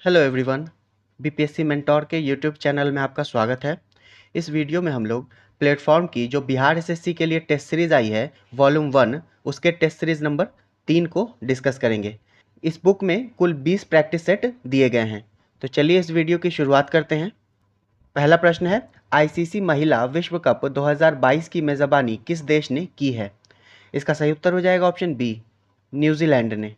Hello everyone, BPSC mentor के YouTube channel में आपका स्वागत है। इस वीडियो में हम लोग प्लेटफॉर्म की जो बिहार एसएससी के लिए टेस्ट सीरीज़ आई है वॉल्यूम 1 उसके टेस्ट सीरीज़ नंबर 3 को डिस्कस करेंगे। इस बुक में कुल 20 प्रैक्टिस सेट दिए गए हैं। तो चलिए इस वीडियो की शुरुआत करते हैं। पहला प्रश्न है, आईसीसी महिला विश्व कप 2022 की मेज़बानी किस देश ने की है? इसका सही उत्तर हो जाएगा ऑप्शन बी, न्यूजीलैंड ने।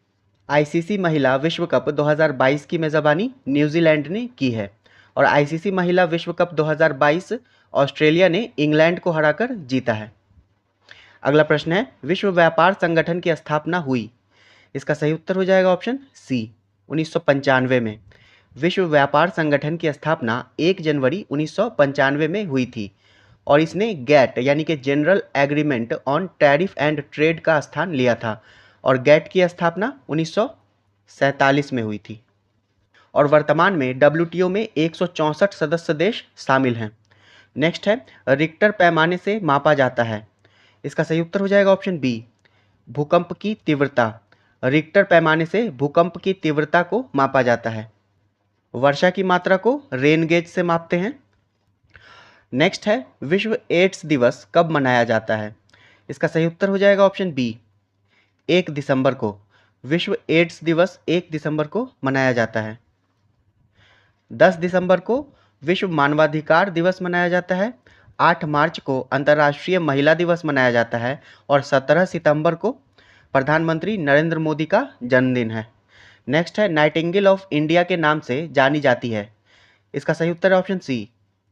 आईसीसी महिला विश्व कप 2022 की मेज़बानी न्यूजीलैंड ने की है और आईसीसी महिला विश्व कप 2022 ऑस्ट्रेलिया ने इंग्लैंड को हराकर जीता है। अगला प्रश्न है, विश्व व्यापार संगठन की स्थापना हुई? इसका सही उत्तर हो जाएगा ऑप्शन सी, 1995 में। विश्व व्यापार संगठन की स्थापना 1 जनवरी 1995 में हुई थी और इसने गैट यानी कि general agreement on tariff and trade का स्थान लिया था और गैट की स्थापना 1947 में हुई थी और वर्तमान में डब्ल्यूटीओ में 164 सदस्य देश शामिल हैं। नेक्स्ट है, रिक्टर पैमाने से मापा जाता है? इसका सही उत्तर हो जाएगा ऑप्शन बी, भूकंप की तीव्रता। रिक्टर पैमाने से भूकंप की तीव्रता को मापा जाता है। वर्षा की मात्रा को रेन गेज से मापते हैं। नेक्स्ट है, विश्व एड्स दिवस कब मनाया जाता है? इसका सही उत्तर हो जाएगा ऑप्शन बी, 1 दिसंबर को। विश्व एड्स दिवस 1 दिसंबर को मनाया जाता है। 10 दिसंबर को विश्व मानवाधिकार दिवस मनाया जाता है। 8 मार्च को अंतर्राष्ट्रीय महिला दिवस मनाया जाता है और 17 सितंबर को प्रधानमंत्री नरेंद्र मोदी का जन्मदिन है। नेक्स्ट है, नाइटिंगेल ऑफ इंडिया के नाम से जानी जाती है? इसका सही उत्तर है option C,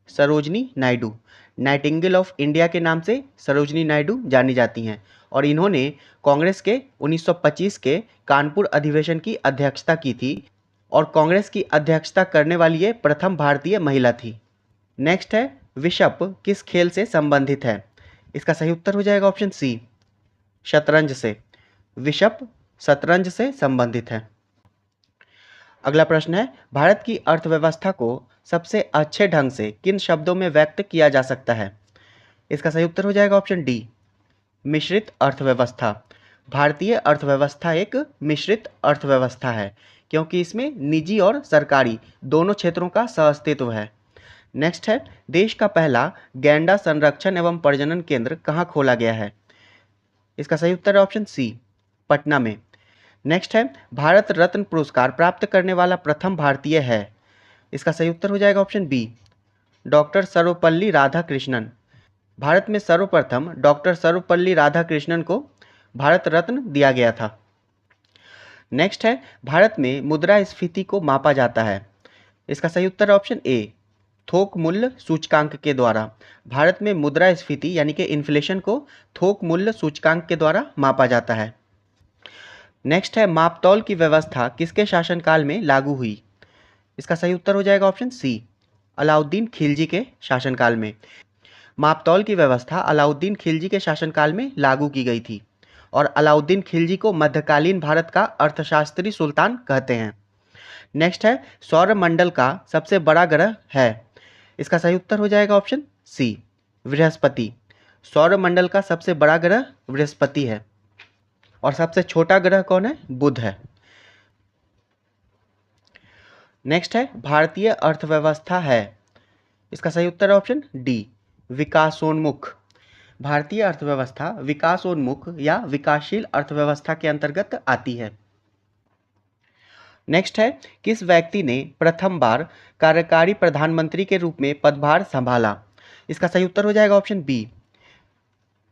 Sarojini Naidu. Nightingale of India के नाम से सरोजनी नायडू जानी जाती हैं और इन्होंने कांग्रेस के 1925 के कानपुर अधिवेशन की अध्यक्षता की थी और कांग्रेस की अध्यक्षता करने वाली ये प्रथम भारतीय महिला थी। नेक्स्ट है, विशप किस खेल से संबंधित है? इसका सही उत्तर हो जाएगा ऑप्शन सी, शतरंज से। विशप शतरंज से संबंधित है। अगला प्रश्न है, भारत की अर्थव्यवस्था को सबसे अच्छे ढंग से किन शब्दों में व्यक्त किया जा सकता है? इसका सही उत्तर हो जाएगा ऑप्शन डी, मिश्रित अर्थव्यवस्था। भारतीय अर्थव्यवस्था एक मिश्रित अर्थव्यवस्था है क्योंकि इसमें निजी और सरकारी दोनों क्षेत्रों का सहअस्तित्व है। नेक्स्ट है, देश का पहला गैंडा संरक्षण एवं प्रजनन केंद्र कहाँ खोला गया है? इसका सही उत्तर है ऑप्शन सी, पटना में। नेक्स्ट है, भारत रत्न पुरस्कार प्राप्त करने वाला प्रथम भारतीय है? इसका सही उत्तर हो जाएगा option B, doctor Sarvepalli Radhakrishnan. Bharat में सर्वप्रथम डॉक्टर सर्वपल्ली राधाकृष्णन को भारत रत्न दिया गया था। नेक्स्ट है, भारत में मुद्रास्फीति को मापा जाता है? इसका सही उत्तर है ऑप्शन ए, थोक मूल्य सूचकांक के द्वारा। भारत में मुद्रास्फीति यानी कि इन्फ्लेशन को थोक मूल्य सूचकांक के द्वारा मापा जाता है। नेक्स्ट है, मापतौल की व्यवस्था किसके शासनकाल में लागू हुई? इसका सही उत्तर हो जाएगा ऑप्शन सी, अलाउद्दीन खिलजी के शासनकाल में। मापतौल की व्यवस्था अलाउद्दीन खिलजी के शासनकाल में लागू की गई थी और अलाउद्दीन खिलजी को मध्यकालीन भारत का अर्थशास्त्री सुल्तान कहते हैं। नेक्स्ट है, सौरमंडल का सबसे बड़ा ग्रह है? इसका सही उत्तर हो जाएगा ऑप्शन सी, बृहस्पति। सौरमंडल का सबसे बड़ा ग्रह बृहस्पति है और सबसे छोटा ग्रह कौन है? बुध है। नेक्स्ट है, भारतीय अर्थव्यवस्था है? इसका सही उत्तर है ऑप्शन डी, विकासोन्मुख। भारतीय अर्थव्यवस्था विकासोन्मुख या विकासशील अर्थव्यवस्था के अंतर्गत आती है। नेक्स्ट है, किस व्यक्ति ने प्रथम बार कार्यकारी प्रधानमंत्री के रूप में पदभार संभाला? इसका सही उत्तर हो जाएगा ऑप्शन बी,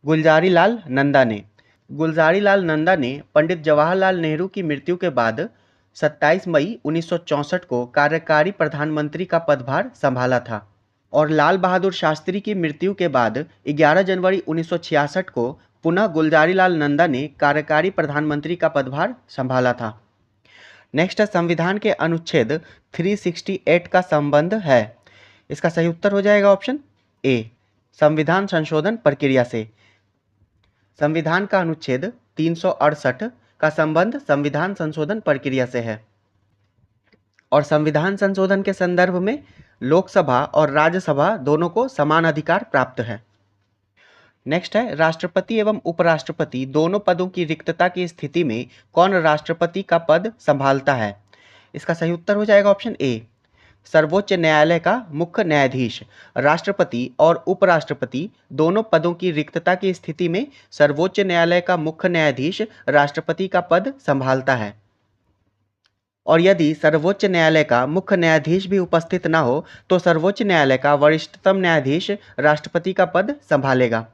गुलजारी लाल नंदा ने। गुलजारी लाल नंदा ने पंडित जवाहरलाल नेहरू की मृत्यु के बाद 27 मई 1964 को कार्यकारी प्रधानमंत्री का पदभार संभाला था और लाल बहादुर शास्त्री की मृत्यु के बाद 11 जनवरी 1966 को पुनः गुलजारी लाल नंदा ने कार्यकारी प्रधानमंत्री का पदभार संभाला था। नेक्स्ट है, संविधान के अनुच्छेद 368 का संबंध है? इसका सही उत्तर हो जाएगा ऑप्शन ए, संविधान संशोधन प्रक्रिया से। संविधान का अनुच्छेद 368 का संबंध संविधान संशोधन प्रक्रिया से है और संविधान संशोधन के संदर्भ में लोकसभा और राज्यसभा दोनों को समान अधिकार प्राप्त है। नेक्स्ट है, राष्ट्रपति एवं उपराष्ट्रपति दोनों पदों की रिक्तता की स्थिति में कौन राष्ट्रपति का पद संभालता है? इसका सही उत्तर हो जाएगा ऑप्शन ए। सर्वोच्च न्यायालय का मुख्य न्यायाधीश राष्ट्रपति और उपराष्ट्रपति दोनों पदों की रिक्तता की स्थिति में सर्वोच्च न्यायालय का मुख्य न्यायाधीश राष्ट्रपति का पद संभालता है। और यदि सर्वोच्च न्यायालय का मुख्य न्यायाधीश भी उपस्थित न हो तो सर्वोच्च न्यायालय का वरिष्ठतम न्यायाधीश राष्ट्रपति का पद संभालेगा।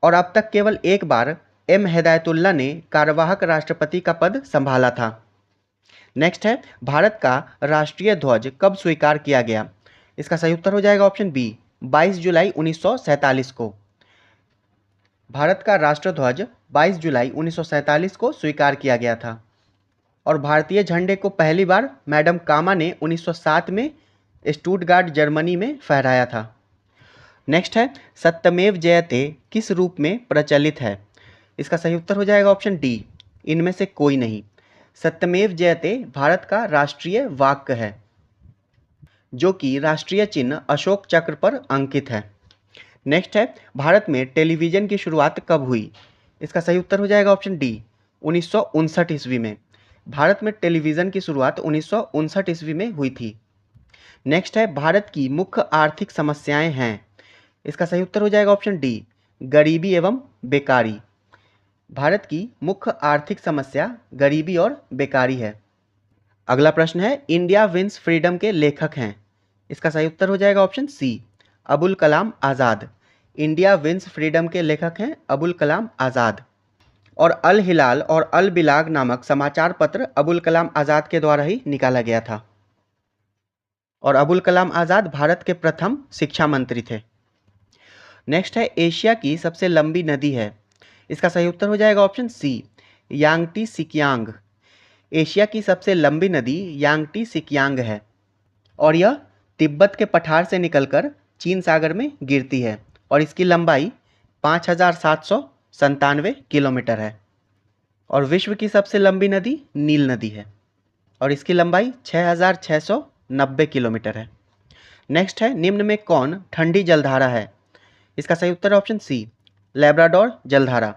और अब तक केवल एक बार एम हिदायतुल्लाह ने कार्यवाहक राष्ट्रपति का पद संभाला था। नेक्स्ट है, भारत का राष्ट्रीय ध्वज कब स्वीकार किया गया? इसका सही उत्तर हो जाएगा ऑप्शन बी, 22 जुलाई 1947 को। भारत का राष्ट्र ध्वज 22 जुलाई 1947 को स्वीकार किया गया था। और भारतीय झंडे को पहली बार मैडम कामा ने 1907 में स्टुटगार्ट जर्मनी में फहराया था। नेक्स्ट है, सत्यमेव जयते किस रूप में प्रचलित है? इसका सही उत्तर हो जाएगा ऑप्शन डी, इनमें से कोई नहीं। सत्यमेव जयते भारत का राष्ट्रीय वाक्य है जो कि राष्ट्रीय चिन्ह अशोक चक्र पर अंकित है। नेक्स्ट है, भारत में टेलीविज़न की शुरुआत कब हुई? इसका सही उत्तर हो जाएगा ऑप्शन डी, 1959 ईस्वी में। भारत में टेलीविज़न की शुरुआत 1959 ईस्वी में हुई थी। नेक्स्ट है, भारत की मुख्य आर्थिक समस्याएं हैं। इसका सही उत्तर हो जाएगा ऑप्शन डी, गरीबी एवं बेकारी। भारत की मुख्य आर्थिक समस्या गरीबी और बेकारी है। अगला प्रश्न है, इंडिया विंस फ्रीडम के लेखक हैं। इसका सही उत्तर हो जाएगा ऑप्शन सी, Abul Kalam Azad. India wins freedom के लेखक हैं अबुल कलाम आज़ाद। और अल हिलाल और अल बिलाग नामक समाचार पत्र अबुल कलाम आज़ाद के द्वारा ही निकाला गया था। और अबुल कलाम आज़ाद भारत के प्रथम शिक्षा मंत्री थे। नेक्स्ट है, एशिया की सबसे लंबी नदी है। इसका सही उत्तर हो जाएगा ऑप्शन सी, यांगटी सिकियांग। एशिया की सबसे लंबी नदी यांगटी सिकियांग है और यह तिब्बत के पठार से निकलकर चीन सागर में गिरती है और इसकी लंबाई 5,797 किलोमीटर है। और विश्व की सबसे लंबी नदी नील नदी है और इसकी लंबाई 6,690 किलोमीटर है। नेक्स्ट है, निम्न में कौन ठंडी जलधारा है? इसका सही उत्तर ऑप्शन सी, लैब्राडोर जलधारा।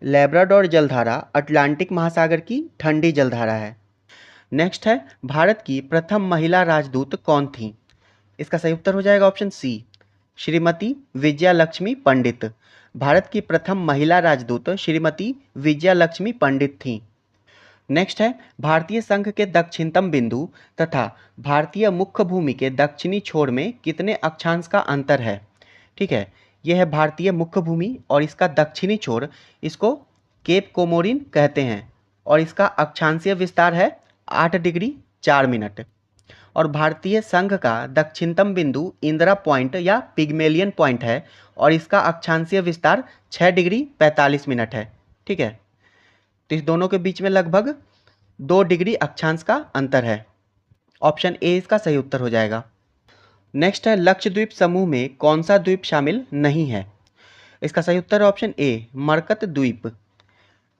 लैब्राडोर जलधारा अटलांटिक महासागर की ठंडी जलधारा है। नेक्स्ट है, भारत की प्रथम महिला राजदूत कौन थी? इसका सही उत्तर हो जाएगा ऑप्शन सी, श्रीमती विजया लक्ष्मी पंडित। भारत की प्रथम महिला राजदूत श्रीमती विजया लक्ष्मी पंडित थीं। नेक्स्ट है, भारतीय संघ के दक्षिणतम बिंदु तथा भारतीय मुख्य भूमि के दक्षिणी छोर में कितने अक्षांश का अंतर है? ठीक है, यह है भारतीय मुख्य भूमि और इसका दक्षिणी छोर, इसको केप कोमोरिन कहते हैं और इसका अक्षांशीय विस्तार है 8 डिग्री 4 मिनट। और भारतीय संघ का दक्षिणतम बिंदु इंदिरा पॉइंट या पिग्मेलियन पॉइंट है और इसका अक्षांशीय विस्तार 6 डिग्री 45 मिनट है। ठीक है, तो इस दोनों के बीच में लगभग 2 डिग्री अक्षांश का अंतर है। ऑप्शन ए इसका सही उत्तर हो जाएगा। नेक्स्ट है, लक्षद्वीप समूह में कौन सा द्वीप शामिल नहीं है? इसका सही उत्तर है ऑप्शन ए, मरकत द्वीप।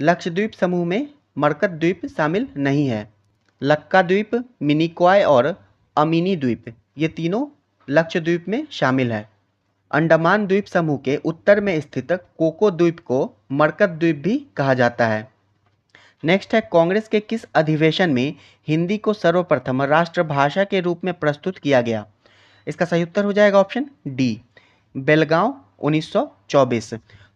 लक्षद्वीप समूह में मरकत द्वीप शामिल नहीं है। लक्का द्वीप, मिनिकॉय और अमीनी द्वीप ये तीनों लक्षद्वीप में शामिल है। अंडमान द्वीप समूह के उत्तर में स्थित कोको द्वीप को मरकत द्वीप भी कहा जाता है। नेक्स्ट है, कांग्रेस के किस अधिवेशन में हिंदी को सर्वप्रथम राष्ट्रभाषा के रूप में प्रस्तुत किया गया? इसका सही उत्तर हो जाएगा ऑप्शन डी, बेलगांव 1924।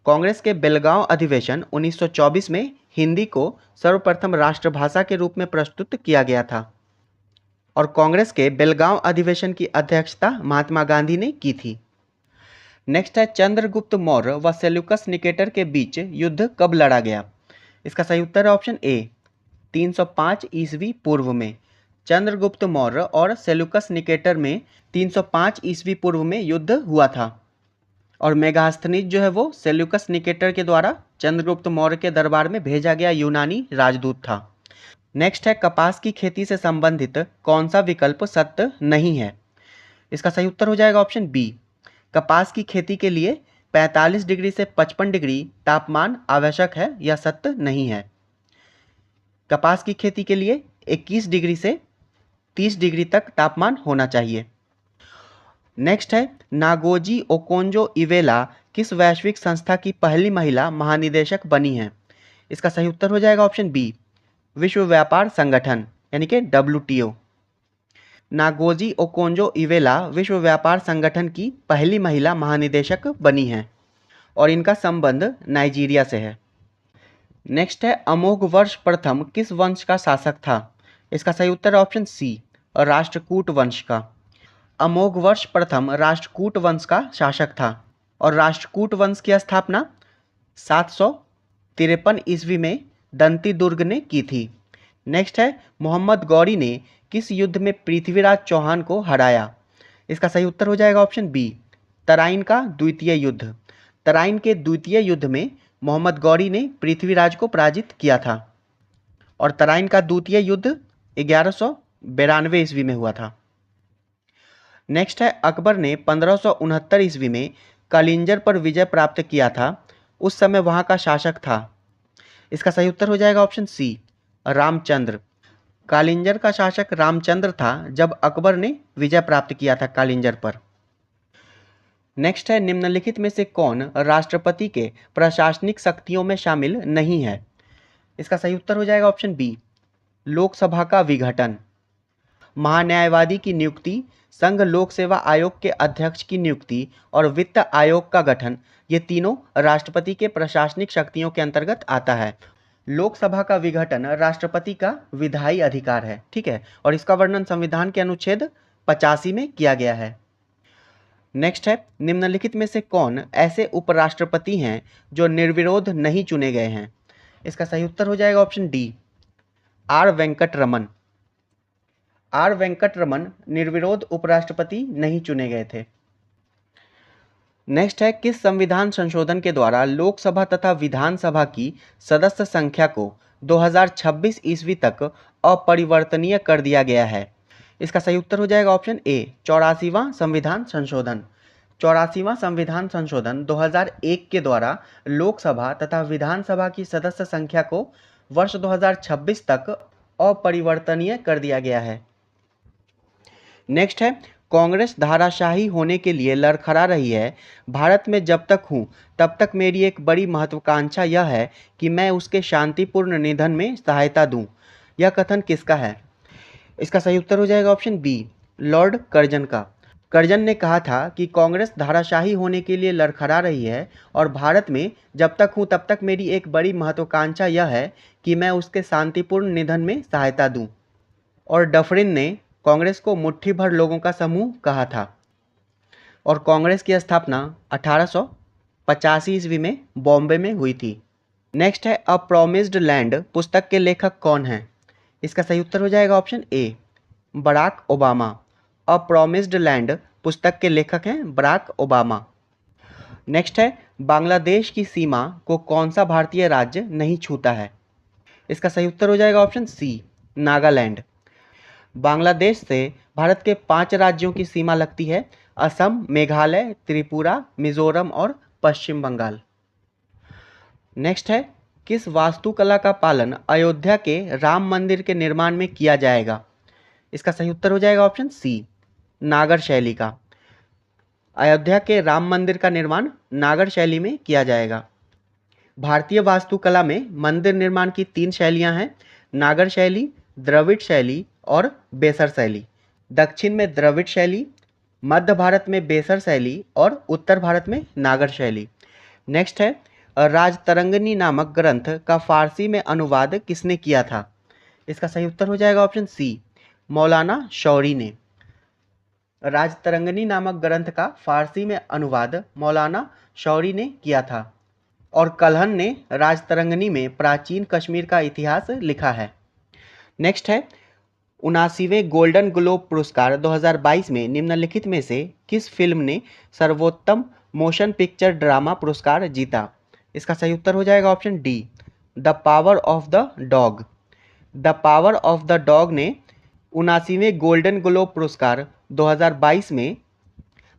कांग्रेस के बेलगांव अधिवेशन 1924 में हिंदी को सर्वप्रथम राष्ट्रभाषा के रूप में प्रस्तुत किया गया था और कांग्रेस के बेलगांव अधिवेशन की अध्यक्षता महात्मा गांधी ने की थी। नेक्स्ट है, चंद्रगुप्त मौर्य व सेल्यूकस निकेटर के बीच युद्ध कब लड़ा गया? इसका सही उत्तर है ऑप्शन ए, 305 ईस्वी पूर्व में। चंद्रगुप्त मौर्य और सेल्यूकस निकेटर में 305 ईस्वी पूर्व में युद्ध हुआ था और मेगास्थनीज जो है वो सेल्यूकस निकेटर के द्वारा चंद्रगुप्त मौर्य के दरबार में भेजा गया यूनानी राजदूत था। नेक्स्ट है, कपास की खेती से संबंधित कौन सा विकल्प सत्य नहीं है? इसका सही उत्तर हो जाएगा ऑप्शन बी, कपास की खेती के लिए 45 डिग्री से 55 डिग्री तापमान आवश्यक है, यह सत्य नहीं है। कपास की खेती के लिए 21 डिग्री से 30 डिग्री तक तापमान होना चाहिए। नेक्स्ट है, नागोजी ओकोंजो इवेला किस वैश्विक संस्था की पहली महिला महानिदेशक बनी हैं? इसका सही उत्तर हो जाएगा ऑप्शन बी, विश्व व्यापार संगठन। यानी कि WTO। नागोजी ओकोंजो-इवेला विश्व व्यापार संगठन की पहली महिला महानिदेशक बनी हैं और इनका संबंध नाइजीरिया से है। नेक्स्ट है, अमोघवर्ष प्रथम किस वंश का शासक था? इसका सही उत्तर है ऑप्शन सी, राष्ट्रकूट वंश का। अमोघवर्ष प्रथम राष्ट्रकूट वंश का शासक था और राष्ट्रकूट वंश की स्थापना 753 ईस्वी में दंती दुर्ग ने की थी। नेक्स्ट है, मोहम्मद गौरी ने किस युद्ध में पृथ्वीराज चौहान को हराया? इसका सही उत्तर हो जाएगा ऑप्शन बी, तराइन का द्वितीय युद्ध। तराइन के द्वितीय युद्ध में मोहम्मद गौरी ने पृथ्वीराज को पराजित किया था और तराइन का द्वितीय युद्ध 1192 ईस्वी में हुआ था। नेक्स्ट है, अकबर ने 1569 ईस्वी में कालिंजर पर विजय प्राप्त किया था, उस समय वहां का शासक था। इसका सही उत्तर हो जाएगा ऑप्शन सी, रामचंद्र। कालिंजर का शासक रामचंद्र था जब अकबर ने विजय प्राप्त किया था कालिंजर पर। नेक्स्ट है, निम्नलिखित में से कौन राष्ट्रपति के प्रशासनिक शक्तियों में शामिल नहीं है? इसका सही उत्तर हो जाएगा ऑप्शन बी, लोकसभा का विघटन। महान्यायवादी की नियुक्ति, संघ लोक सेवा आयोग के अध्यक्ष की नियुक्ति और वित्त आयोग का गठन, ये तीनों राष्ट्रपति के प्रशासनिक शक्तियों के अंतर्गत आता है। लोकसभा का विघटन राष्ट्रपति का विधायी अधिकार है, ठीक है, और इसका वर्णन संविधान के अनुच्छेद 85 में किया गया है। नेक्स्ट है, निम्नलिखित में से कौन ऐसे उपराष्ट्रपति हैं जो निर्विरोध नहीं चुने गए हैं? इसका सही उत्तर हो जाएगा option D, R Venkat Raman. R Venkat Raman निर्विरोध उपराष्ट्रपति नहीं चुने गए थे। नेक्स्ट है, किस संविधान संशोधन के द्वारा लोकसभा तथा विधानसभा की सदस्य संख्या को 2026 ईस्वी तक अपरिवर्तनीय कर दिया गया है? इसका सही उत्तर हो जाएगा ऑप्शन ए, 84वां संविधान संशोधन। 84वां संविधान संशोधन 2001 के द्वारा लोकसभा तथा विधानसभा की सदस्य संख्या को वर्ष 2026 तक अपरिवर्तनीय कर दिया गया है। नेक्स्ट है, कांग्रेस धाराशाही होने के लिए लड़खड़ा रही है। भारत में जब तक हूँ तब तक मेरी एक बड़ी महत्वाकांक्षा यह है कि मैं उसके शांतिपूर्ण निधन में सहायता दूं। यह कथन किसका है? इसका सही उत्तर हो जाएगा ऑप्शन बी, लॉर्ड कर्जन का। कर्जन ने कहा था कि कांग्रेस धाराशाही होने के लिए लड़खड़ा रही है और भारत में जब तक हूँ तब तक मेरी एक बड़ी महत्वाकांक्षा यह है कि मैं उसके शांतिपूर्ण निधन में सहायता दूं। और डफरिन ने कांग्रेस को मुट्ठी भर लोगों का समूह कहा था और कांग्रेस की स्थापना 1885 ईस्वी में बॉम्बे में हुई थी। नेक्स्ट है, अ प्रॉमिस्ड लैंड पुस्तक के लेखक कौन हैं? इसका सही उत्तर हो जाएगा option A, Barack Obama. A promised land पुस्तक के लेखक हैं बराक ओबामा। नेक्स्ट है, बांग्लादेश की सीमा को कौन सा भारतीय राज्य नहीं छूता है? इसका सही उत्तर हो जाएगा ऑप्शन सी, नागालैंड। बांग्लादेश से भारत के 5 राज्यों की सीमा लगती है, असम, मेघालय, त्रिपुरा, मिजोरम और पश्चिम बंगाल। नेक्स्ट है, किस वास्तुकला का पालन अयोध्या के राम मंदिर के निर्माण में किया जाएगा? इसका सही उत्तर हो जाएगा ऑप्शन सी, नागर शैली का। अयोध्या के राम मंदिर का निर्माण नागर शैली में किया जाएगा। भारतीय वास्तुकला में मंदिर निर्माण की 3 शैलियां हैं, नागर शैली, द्रविड़ शैली और बेसर शैली। दक्षिण में द्रविड़ शैली, मध्य भारत में बेसर शैली और उत्तर भारत में नागर शैली। नेक्स्ट है, राजतरंगिणी नामक ग्रंथ का फारसी में अनुवाद किसने किया था? इसका सही उत्तर हो जाएगा ऑप्शन सी, मौलाना शौरी ने। राजतरंगिणी नामक ग्रंथ का फारसी में अनुवाद मौलाना शौरी ने किया था और कल्हण ने राजतरंगिणी में प्राचीन कश्मीर का इतिहास लिखा है। नेक्स्ट है, 79वें गोल्डन ग्लोब पुरस्कार 2022 में निम्नलिखित में से किस फिल्म ने सर्वोत्तम मोशन पिक्चर ड्रामा पुरस्कार जीता? इसका सही उत्तर हो जाएगा option D, the power of the dog. The power of the dog ने 79वें गोल्डन ग्लोब पुरस्कार 2022 में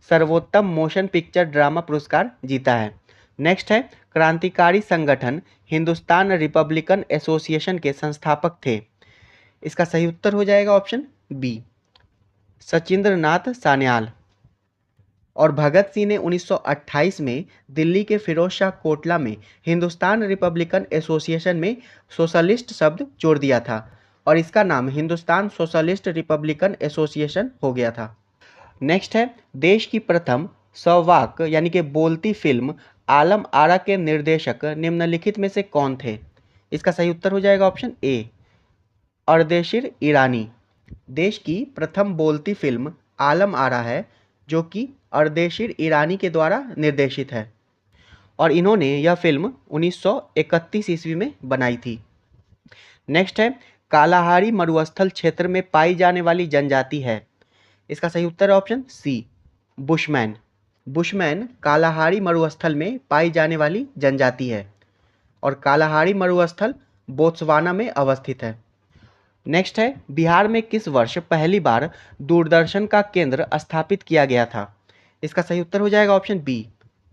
सर्वोत्तम मोशन पिक्चर ड्रामा पुरस्कार जीता है। नेक्स्ट है, क्रांतिकारी संगठन हिंदुस्तान रिपब्लिकन एसोसिएशन के संस्थापक थे। इसका सही उत्तर हो जाएगा ऑप्शन बी, सचिंद्र नाथ सान्याल। और भगत सिंह ने 1928 में दिल्ली के फिरोज शाह कोटला में हिंदुस्तान रिपब्लिकन एसोसिएशन में सोशलिस्ट शब्द जोड़ दिया था और इसका नाम हिंदुस्तान सोशलिस्ट रिपब्लिकन एसोसिएशन हो गया था। नेक्स्ट है, देश की प्रथम सवाक यानी कि बोलती फिल्म आलम आरा के निर्देशक निम्नलिखित में से कौन थे? इसका सही उत्तर हो जाएगा ऑप्शन ए, अर्देशीर ईरानी। देश की प्रथम बोलती फिल्म आलम आरा है, जो कि अर्देशीर ईरानी के द्वारा निर्देशित है और इन्होंने यह फिल्म 1931 ईस्वी में बनाई थी। नेक्स्ट है, कालाहारी मरुस्थल क्षेत्र में पाई जाने वाली जनजाति है। इसका सही उत्तर है option C, bushman. Bushman Kalahari मरुस्थल में पाई जाने वाली जनजाति है और कालाहारी मरुस्थल बोत्सवाना में अवस्थित है। नेक्स्ट है, बिहार में किस वर्ष पहली बार दूरदर्शन का केंद्र स्थापित किया गया था? इसका सही उत्तर हो जाएगा ऑप्शन बी,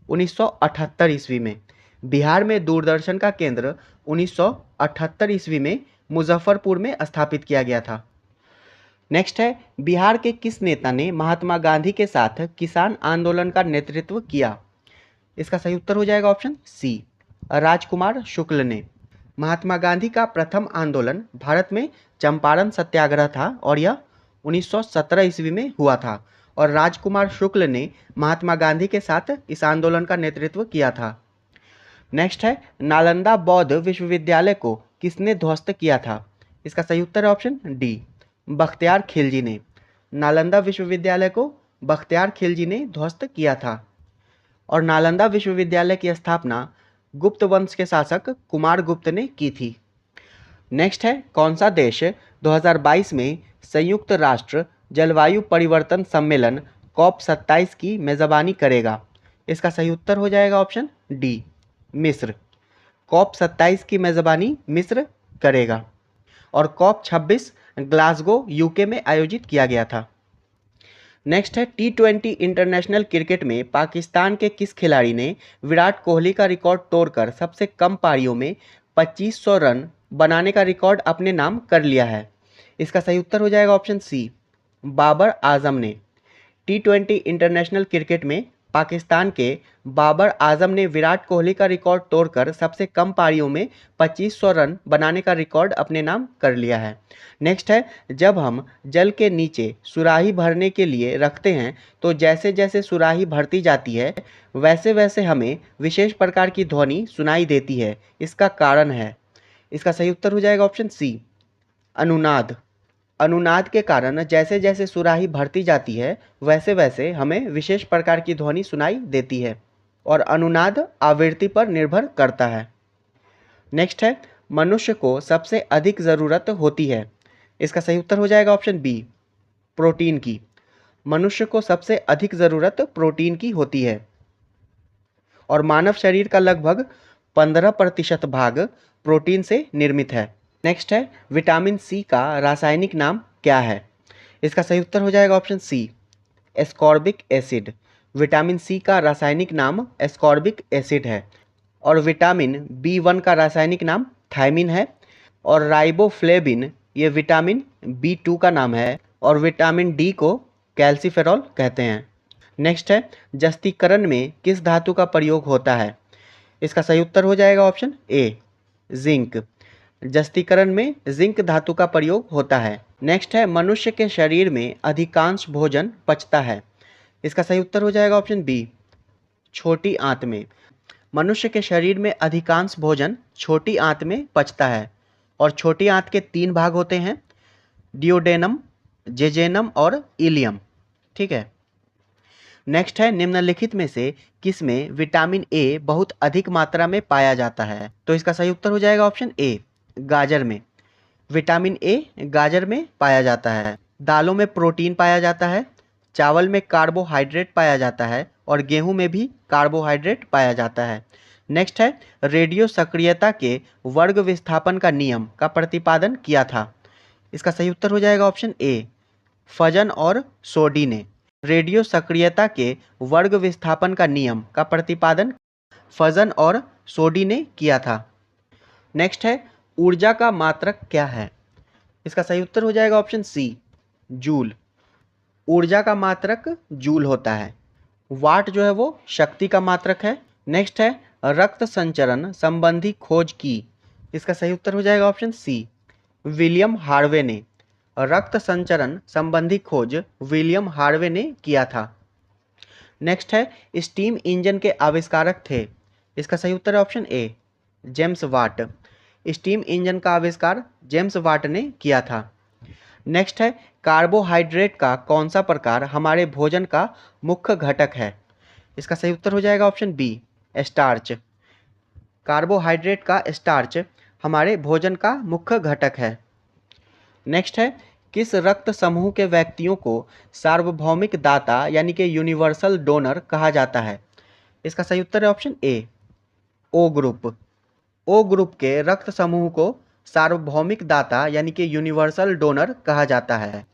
1978 ईस्वी में। बिहार में दूरदर्शन का केंद्र 1978 ईस्वी में मुजफ्फरपुर में स्थापित किया गया था। नेक्स्ट है, बिहार के किस नेता ने महात्मा गांधी के साथ किसान आंदोलन का नेतृत्व किया? इसका सही उत्तर हो जाएगा ऑप्शन सी, राजकुमार शुक्ल ने। महात्मा गांधी का प्रथम आंदोलन भारत में चंपारण सत्याग्रह था और यह 1917 ईस्वी में हुआ था और राजकुमार शुक्ल ने महात्मा गांधी के साथ इस आंदोलन का नेतृत्व किया था। नेक्स्ट है, नालंदा बौद्ध विश्वविद्यालय को किसने ध्वस्त किया था? इसका सही उत्तर है ऑप्शन डी, बख्तियार खिलजी ने। नालंदा विश्वविद्यालय को बख्तियार खिलजी ने ध्वस्त किया था और नालंदा विश्वविद्यालय की स्थापना गुप्त वंश के शासक कुमार गुप्त ने की थी। नेक्स्ट है, कौन सा देश 2022 में संयुक्त राष्ट्र जलवायु परिवर्तन सम्मेलन COP27 की मेज़बानी करेगा? इसका सही उत्तर हो जाएगा ऑप्शन डी, मिस्र। COP27 की मेज़बानी मिस्र करेगा और COP26 ग्लासगो यूके में आयोजित किया गया था। नेक्स्ट है, T20 इंटरनेशनल क्रिकेट में पाकिस्तान के किस खिलाड़ी ने विराट कोहली का रिकॉर्ड तोड़कर सबसे कम पारियों में 2500 रन बनाने का रिकॉर्ड अपने नाम कर लिया है? इसका सही उत्तर हो जाएगा ऑप्शन सी, बाबर आजम ने। T20 इंटरनेशनल क्रिकेट में पाकिस्तान के बाबर आजम ने विराट कोहली का रिकॉर्ड तोड़कर सबसे कम पारियों में 2500 रन बनाने का रिकॉर्ड अपने नाम कर लिया है। नेक्स्ट है, जब हम जल के नीचे सुराही भरने के लिए रखते हैं तो जैसे जैसे सुराही भरती जाती है वैसे वैसे हमें विशेष प्रकार की ध्वनि सुनाई देती है। इसका कारण है? इसका सही उत्तर हो जाएगा ऑप्शन सी, अनुनाद। अनुनाद के कारण जैसे जैसे सुराही भरती जाती है वैसे वैसे हमें विशेष प्रकार की ध्वनि सुनाई देती है और अनुनाद आवृत्ति पर निर्भर करता है। नेक्स्ट है, मनुष्य को सबसे अधिक ज़रूरत होती है। इसका सही उत्तर हो जाएगा ऑप्शन बी, प्रोटीन की। मनुष्य को सबसे अधिक ज़रूरत प्रोटीन की होती है और मानव शरीर का लगभग 15% भाग प्रोटीन से निर्मित है। नेक्स्ट है, विटामिन सी का रासायनिक नाम क्या है? इसका सही उत्तर हो जाएगा option C, ascorbic acid. Vitamin C का रासायनिक नाम एस्कॉर्बिक एसिड है और विटामिन B1 का रासायनिक नाम थायमिन है और राइबोफ्लेविन ये विटामिन B2 का नाम है और विटामिन डी को कैल्सीफेरॉल कहते हैं। नेक्स्ट है, जस्तीकरण में किस धातु का प्रयोग होता है? इसका सही उत्तर हो जाएगा ऑप्शन ए, जिंक। जस्तीकरण में जिंक धातु का प्रयोग होता है। नेक्स्ट है, मनुष्य के शरीर में अधिकांश भोजन पचता है। इसका सही उत्तर हो जाएगा ऑप्शन बी, छोटी आंत में। मनुष्य के शरीर में अधिकांश भोजन छोटी आंत में पचता है और छोटी आंत के 3 भाग होते हैं, डियोडेनम, जेजेनम और इलियम। ठीक है। नेक्स्ट है, निम्नलिखित में से किस में विटामिन ए बहुत अधिक मात्रा में पाया जाता है? तो इसका सही उत्तर हो जाएगा ऑप्शन ए, गाजर में। विटामिन ए गाजर में पाया जाता है। दालों में प्रोटीन पाया जाता है, चावल में कार्बोहाइड्रेट पाया जाता है और गेहूं में भी कार्बोहाइड्रेट पाया जाता है। नेक्स्ट है, रेडियो सक्रियता के वर्ग विस्थापन का नियम का प्रतिपादन किया था। इसका सही उत्तर हो जाएगा ऑप्शन ए, फजन और सोडी ने। रेडियो सक्रियता के वर्ग विस्थापन का नियम का प्रतिपादन फजन और सोडी ने किया था। नेक्स्ट है, ऊर्जा का मात्रक क्या है? इसका सही उत्तर हो जाएगा ऑप्शन सी, जूल। ऊर्जा का मात्रक जूल होता है। वाट जो है वो शक्ति का मात्रक है। नेक्स्ट है, रक्त संचरण संबंधी खोज की। इसका सही उत्तर हो जाएगा ऑप्शन सी, विलियम हार्वे ने। रक्त संचरण संबंधी खोज विलियम हार्वे ने किया था। नेक्स्ट है, स्टीम इंजन के आविष्कारक थे। इसका सही उत्तर है option A, James Watt. Steam engine का आविष्कार जेम्स वाट ने किया था। नेक्स्ट है, कार्बोहाइड्रेट का कौन सा प्रकार हमारे भोजन का मुख्य घटक है। इसका सही उत्तर हो जाएगा ऑप्शन बी, स्टार्च। कार्बोहाइड्रेट का स्टार्च हमारे भोजन का मुख्य घटक है। नेक्स्ट है, किस रक्त समूह के व्यक्तियों को सार्वभौमिक दाता यानी कि यूनिवर्सल डोनर कहा जाता है। इसका सही उत्तर है option A, O group. O group के रक्त समूह को सार्वभौमिक दाता यानी कि यूनिवर्सल डोनर कहा जाता है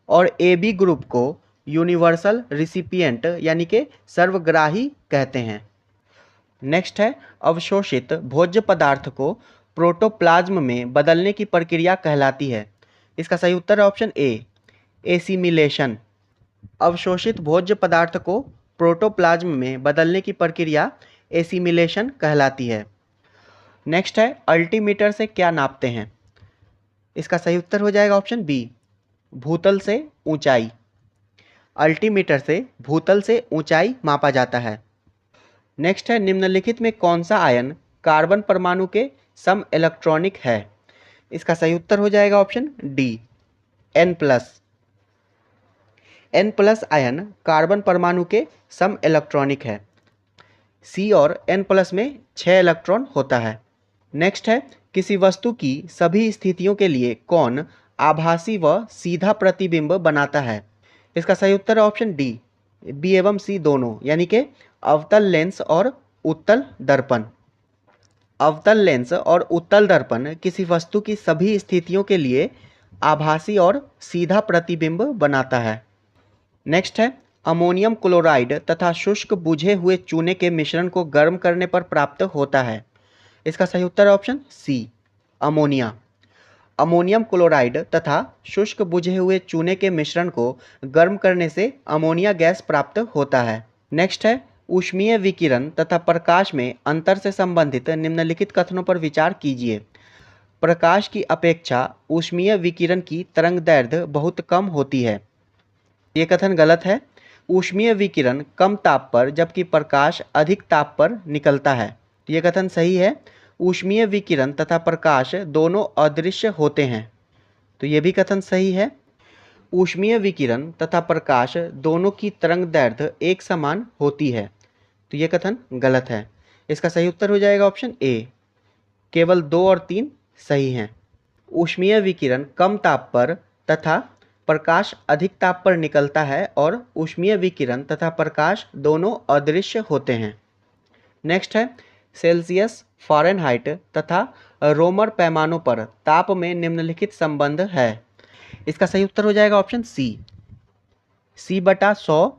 और ए बी ग्रुप को यूनिवर्सल रिसिपिएंट यानी कि सर्वग्राही कहते हैं। नेक्स्ट है, अवशोषित भोज्य पदार्थ को प्रोटोप्लाज्म में बदलने की प्रक्रिया कहलाती है। इसका सही उत्तर है ऑप्शन ए, एसिमिलेशन। अवशोषित भोज्य पदार्थ को प्रोटोप्लाज्म में बदलने की प्रक्रिया एसिमिलेशन कहलाती है। नेक्स्ट है, अल्टीमीटर से क्या नापते हैं। इसका सही उत्तर हो जाएगा ऑप्शन बी, भूतल से ऊंचाई। अल्टीमीटर से भूतल से ऊंचाई मापा जाता है। नेक्स्ट है, निम्नलिखित में कौन सा आयन कार्बन परमाणु के सम इलेक्ट्रॉनिक है। इसका सही उत्तर हो जाएगा option D, N+। N+ ion carbon परमाणु के सम इलेक्ट्रॉनिक है। C और N+ में 6 इलेक्ट्रॉन होता है। नेक्स्ट है, किसी वस्तु की सभी स्थितियों के लिए कौन आभासी व सीधा प्रतिबिंब बनाता है। इसका सही उत्तर है ऑप्शन डी, बी एवं सी दोनों, यानी कि अवतल लेंस और उत्तल दर्पण। अवतल लेंस और उत्तल दर्पण किसी वस्तु की सभी स्थितियों के लिए आभासी और सीधा प्रतिबिंब बनाता है। नेक्स्ट है, अमोनियम क्लोराइड तथा शुष्क बुझे हुए चूने के मिश्रण को गर्म करने पर प्राप्त होता है। इसका सही उत्तर है option C, ammonia. Ammonium chloride तथा शुष्क बुझे हुए चूने के मिश्रण को गर्म करने से अमोनिया गैस प्राप्त होता है। नेक्स्ट है, ऊष्मीय विकिरण तथा प्रकाश में अंतर से संबंधित निम्नलिखित कथनों पर विचार कीजिए। प्रकाश की अपेक्षा ऊष्मीय विकिरण की तरंगदैर्घ्य बहुत कम होती है। ये कथन गलत है। ऊष्मीय विकिरण कम ताप पर जबकि प्रकाश अधिक ताप पर निकलता है। ये कथन सही है। ऊष्मीय विकिरण तथा प्रकाश दोनों अदृश्य होते हैं, तो ये भी कथन सही है। ऊष्मीय विकिरण तथा प्रकाश दोनों की तरंगदैर्घ्य एक समान होती है, तो ये कथन गलत है। इसका सही उत्तर हो जाएगा ऑप्शन ए, केवल 2 और 3 सही हैं। ऊष्मीय विकिरण कम ताप पर तथा प्रकाश अधिक ताप पर निकलता है और ऊष्मीय विकिरण तथा प्रकाश दोनों अदृश्य होते हैं। नेक्स्ट है, सेल्सियस, फ़ारेनहाइट तथा रोमर पैमानों पर ताप में निम्नलिखित संबंध है। इसका सही उत्तर हो जाएगा option C, C/100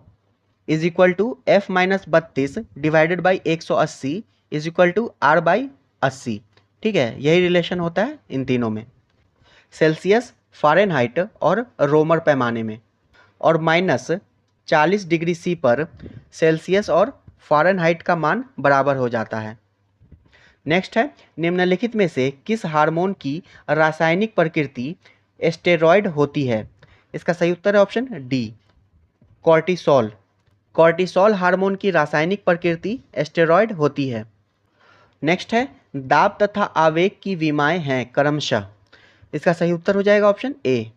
is equal to F-32 divided by 180 is equal to R/80। ठीक है, यही रिलेशन होता है इन तीनों में, सेल्सियस, फ़ारेनहाइट और रोमर पैमाने में। और -40 डिग्री C पर सेल्सियस और फ़ारेनहाइट का मान बराबर हो जाता है। नेक्स्ट है, निम्नलिखित में से किस हार्मोन की रासायनिक प्रकृति स्टेरॉयड होती है। इसका सही उत्तर है option D, cortisol. Cortisol hormone की रासायनिक प्रकृति स्टेरॉयड होती है। नेक्स्ट है, दाब तथा आवेग की विमाएं हैं क्रमशः। इसका सही उत्तर हो जाएगा ऑप्शन ए।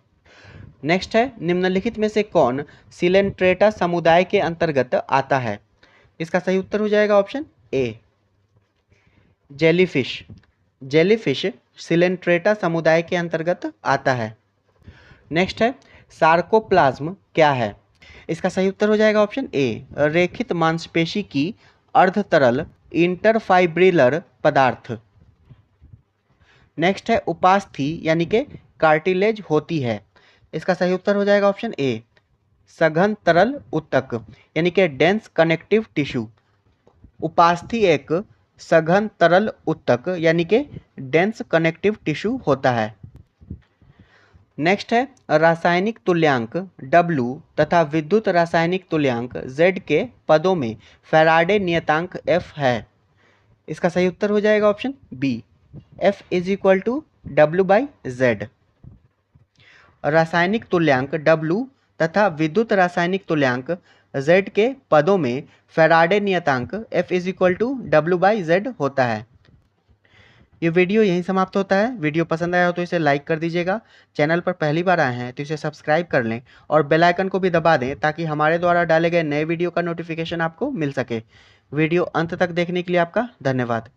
नेक्स्ट है, निम्नलिखित में से कौन सिलेंट्रेटा समुदाय के अंतर्गत आता है। इसका सही उत्तर हो जाएगा ऑप्शन ए, जेलीफिश। जेलीफिश सिलेंट्रेटा समुदाय के अंतर्गत आता है। नेक्स्ट है, सार्कोप्लाज्म क्या है। इसका सही उत्तर हो जाएगा ऑप्शन ए, रेखित मांसपेशी की अर्धतरल इंटरफाइब्रिलर पदार्थ। नेक्स्ट है, उपास्थि यानी कि कार्टिलेज होती है। इसका सही उत्तर हो जाएगा ऑप्शन ए, सघन तरल ऊतक यानी कि डेंस कनेक्टिव टिश्यू। उपास्थि एक सघन तरल ऊतक यानी कि डेंस कनेक्टिव टिश्यू होता है। नेक्स्ट है, रासायनिक तुल्यांक W तथा विद्युत रासायनिक तुल्यांक Z के पदों में फैराडे नियतांक F है। इसका सही उत्तर हो जाएगा option B, F is equal to W/Z। रासायनिक तुल्यांक W तथा विद्युत रासायनिक तुल्यांक Z के पदों में फैराडे नियतांक F = W/Z होता है। ये वीडियो यहीं समाप्त होता है। वीडियो पसंद आया हो तो इसे लाइक कर दीजिएगा। चैनल पर पहली बार आए हैं तो इसे सब्सक्राइब कर लें और बेल आइकन को भी दबा दें ताकि हमारे द्वारा डाले गए नए वीडियो का नोटिफिकेशन आपको मिल सके। वीडियो अंत तक देखने के लिए आपका धन्यवाद।